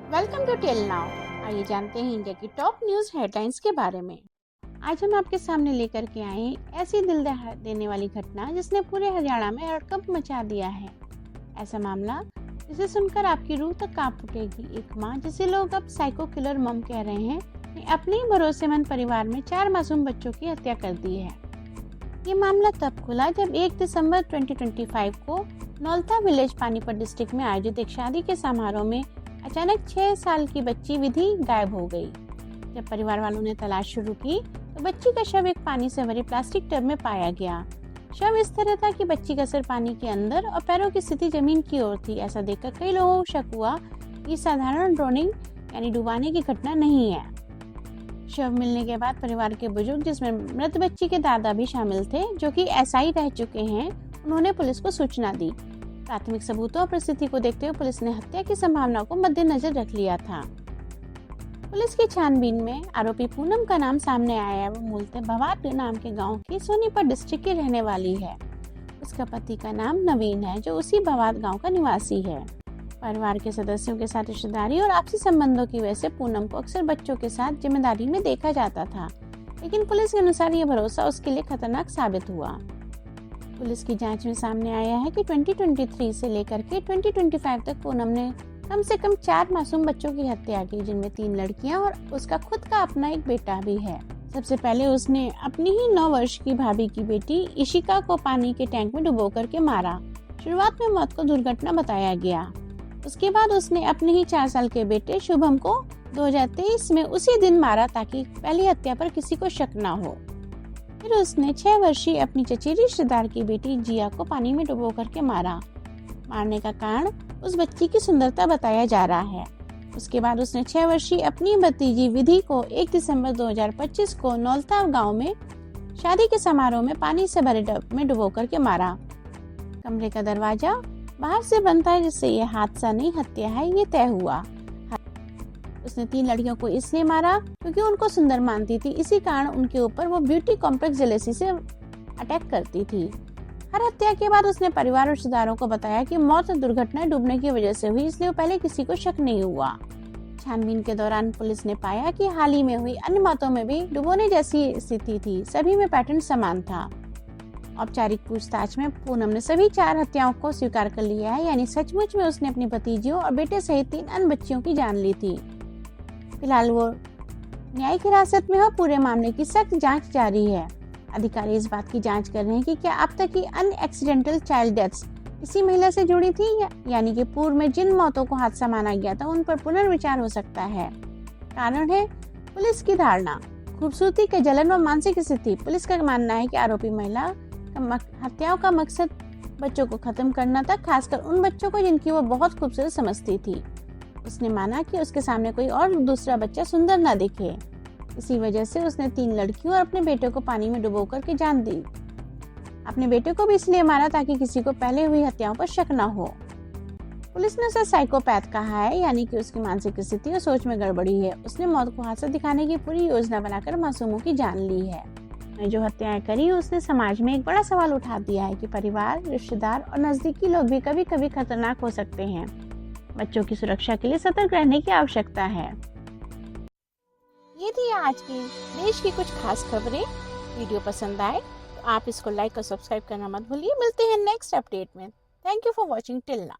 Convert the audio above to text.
Welcome to tell now. आइए जानते हैं इंडिया की टॉप न्यूज हेडलाइंस के बारे में। आज हम आपके सामने लेकर के आए हैं ऐसी दिल दहला देने वाली घटना जिसने पूरे हरियाणा में हड़कंप मचा दिया है। ऐसा मामला जिसे सुनकर आपकी रूह तक कांप उठेगी। एक माँ जिसे लोग अब साइको किलर मम कह रहे हैं, ने अपने ही भरोसेमंद परिवार में 4 मासूम बच्चों की हत्या कर दी है। ये मामला तब खुला जब 1 दिसंबर 2025 को नौलता विलेज पानीपत डिस्ट्रिक्ट में आयोजित एक शादी के समारोह में अचानक 6 साल की बच्ची विधि गायब हो गई। जब परिवार वालों ने तलाश शुरू की तो बच्ची का शव एक पानी से भरी प्लास्टिक टब में पाया गया। शव इस तरह था कि बच्ची का सिर पानी के अंदर और पैरों की स्थिति जमीन की ओर थी। ऐसा देखकर कई लोगों को शक हुआ कि साधारण ड्रोनिंग यानी डुबाने की घटना नहीं है। शव मिलने के बाद परिवार के बुजुर्ग, जिसमें मृत बच्ची के दादा भी शामिल थे, जो कि एसआई रह चुके हैं, उन्होंने पुलिस को सूचना दी। प्राथमिक सबूतों और परिस्थिति को देखते हुए पुलिस ने हत्या की संभावना को मद्देनजर रख लिया था। पुलिस की छानबीन में आरोपी पूनम का नाम सामने आया है। वो मूलतः भवाट नाम के गांव की सोनीपत डिस्ट्रिक्ट की रहने वाली है। उसका पति का नाम नवीन है, जो उसी भवाट गांव का निवासी है। परिवार के सदस्यों के साथ रिश्तेदारी और आपसी संबंधों की वजह से पूनम को अक्सर बच्चों के साथ जिम्मेदारी में देखा जाता था, लेकिन पुलिस के अनुसार ये भरोसा उसके लिए खतरनाक साबित हुआ। पुलिस की जांच में सामने आया है कि 2023 से लेकर के 2025 तक पूनम ने कम से कम 4 मासूम बच्चों की हत्या की, जिनमें 3 लड़कियां और उसका खुद का अपना एक बेटा भी है। सबसे पहले उसने अपनी ही 9 वर्ष की भाभी की बेटी इशिका को पानी के टैंक में डुबो करके मारा। शुरुआत में मौत को दुर्घटना बताया गया। उसके बाद उसने अपने ही 4 साल के बेटे शुभम को 2023 में उसी दिन मारा ताकि पहली हत्या पर किसी को शक न हो। फिर उसने 6 वर्षीय अपनी चचेरी रिश्तेदार की बेटी जिया को पानी में डुबो करके मारा। मारने का कारण उस बच्ची की सुंदरता बताया जा रहा है। उसके बाद उसने 6 वर्षीय अपनी भतीजी विधि को 1 दिसंबर 2025 को नौलता गांव में शादी के समारोह में पानी से भरे टब में डुबो करके मारा। कमरे का दरवाजा बाहर से बंद था, जिससे यह हादसा नहीं हत्या है, ये तय हुआ। उसने 3 लड़कियों को इसलिए मारा क्योंकि उनको सुंदर मानती थी। इसी कारण उनके ऊपर वो ब्यूटी कॉम्प्लेक्स जेलेसी से अटैक करती थी। हर हत्या के बाद उसने परिवार और रिश्तेदारों को बताया कि मौत दुर्घटना डूबने की वजह से हुई, इसलिए पहले किसी को शक नहीं हुआ। छानबीन के दौरान पुलिस ने पाया कि हाल ही में हुई अन्य मौतों में भी डुबोने जैसी स्थिति थी। सभी में पैटर्न समान था। औपचारिक पूछताछ में पूनम ने सभी 4 हत्याओं को स्वीकार कर लिया है, यानी सचमुच में उसने अपनी भतीजियों और बेटे सहित 3 अन्य बच्चियों की जान ली थी। फिलहाल वो न्यायिक हिरासत में हो। पूरे मामले की सख्त जांच जारी है। अधिकारी इस बात की जांच कर रहे हैं कि क्या अब तक की अन्य एक्सीडेंटल चाइल्ड डेथ्स इसी महिला से जुड़ी थी, यानी कि पूर्व में जिन मौतों को हादसा माना गया था उन पर पुनर्विचार हो सकता है। कारण है पुलिस की धारणा, खूबसूरती के जलन व मानसिक स्थिति। पुलिस का मानना है कि आरोपी महिला हत्याओं का मकसद बच्चों को खत्म करना था, खासकर उन बच्चों को जिनकी वो बहुत खूबसूरत समझती थी। उसने माना कि उसके सामने कोई और दूसरा बच्चा सुंदर न दिखे। इसी वजह से उसने 3 लड़कियों और अपने बेटे को पानी में डुबो करके जान दी। अपने बेटे को भी इसलिए मारा ताकि किसी को पहले हुई हत्याओं पर शक न हो। पुलिस ने उसे साइकोपैथ कहा है, यानी कि उसकी मानसिक स्थिति और सोच में गड़बड़ी है। उसने मौत को हादसा दिखाने की पूरी योजना बनाकर मासूमों की जान ली है। जो हत्याएं करी, उसने समाज में एक बड़ा सवाल उठा दिया है कि परिवार, रिश्तेदार और नजदीकी लोग भी कभी कभी खतरनाक हो सकते हैं। बच्चों की सुरक्षा के लिए सतर्क रहने की आवश्यकता है। ये थी आज की देश की कुछ खास खबरें। वीडियो पसंद आए तो आप इसको लाइक और सब्सक्राइब करना मत भूलिए। मिलते हैं नेक्स्ट अपडेट में। Thank you for watching till now.